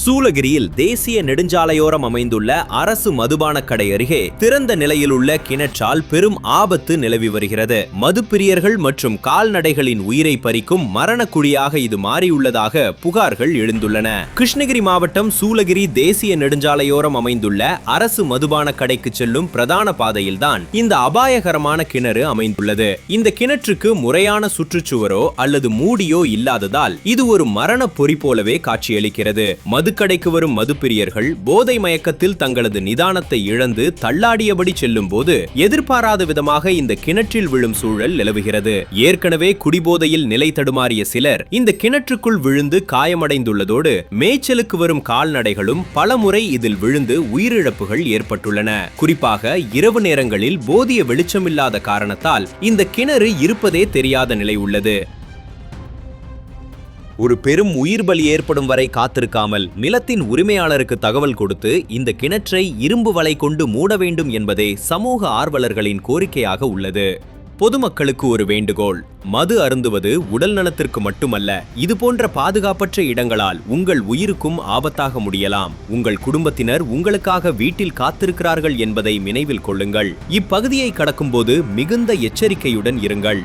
சூலகிரியில் தேசிய நெடுஞ்சாலையோரம் அமைந்துள்ள அரசு மதுபானக் கடை அருகே திறந்த நிலையில் உள்ள கிணற்றால் பெரும் ஆபத்து நிலவி வருகிறது. மதுப்பிரியர்கள் மற்றும் கால்நடைகளின் உயிரை பறிக்கும் மரணக்குழியாக இது மாறியுள்ளதாக புகார்கள் எழுந்துள்ளன. கிருஷ்ணகிரி மாவட்டம் சூலகிரி தேசிய நெடுஞ்சாலையோரம் அமைந்துள்ள அரசு மதுபானக் கடைக்கு செல்லும் பிரதான பாதையில்தான் இந்த அபாயகரமான கிணறு அமைந்துள்ளது. இந்த கிணற்றுக்கு முறையான சுற்றுச்சுவரோ அல்லது மூடியோ இல்லாததால் இது ஒரு மரண பொறி போலவே காட்சியளிக்கிறது. மதுக்கடைக்கு வரும் மதுப்பிரியர்கள் போதை மயக்கத்தில் தங்களது நிதானத்தை இழந்து தள்ளாடியபடி செல்லும் போது எதிர்பாராத விதமாக இந்த கிணற்றில் விழும் சூழல் நிலவுகிறது. ஏற்கனவே குடிபோதையில் நிலை தடுமாறிய சிலர் இந்த கிணற்றுக்குள் விழுந்து காயமடைந்துள்ளதோடு மேய்ச்சலுக்கு வரும் கால்நடைகளும் பலமுறை இதில் விழுந்து உயிரிழப்புகள் ஏற்பட்டுள்ளன. குறிப்பாக இரவு நேரங்களில் போதிய வெளிச்சமில்லாத காரணத்தால் இந்த கிணறு இருப்பதே தெரியாத நிலை உள்ளது. ஒரு பெரும் உயிர் பலி ஏற்படும் வரை காத்திருக்காமல் நிலத்தின் உரிமையாளருக்கு தகவல் கொடுத்து இந்த கிணற்றை இரும்பு வலை கொண்டு மூட வேண்டும் என்பதே சமூக ஆர்வலர்களின் கோரிக்கையாக உள்ளது. பொதுமக்களுக்கு ஒரு வேண்டுகோள்: மது அருந்துவது உடல் நலத்திற்கு மட்டுமல்ல, இதுபோன்ற பாதுகாப்பற்ற இடங்களால் உங்கள் உயிருக்கும் ஆபத்தாக முடியலாம். உங்கள் குடும்பத்தினர் உங்களுக்காக வீட்டில் காத்திருக்கிறார்கள் என்பதை நினைவில் கொள்ளுங்கள். இப்பகுதியை கடக்கும்போது மிகுந்த எச்சரிக்கையுடன் இருங்கள்.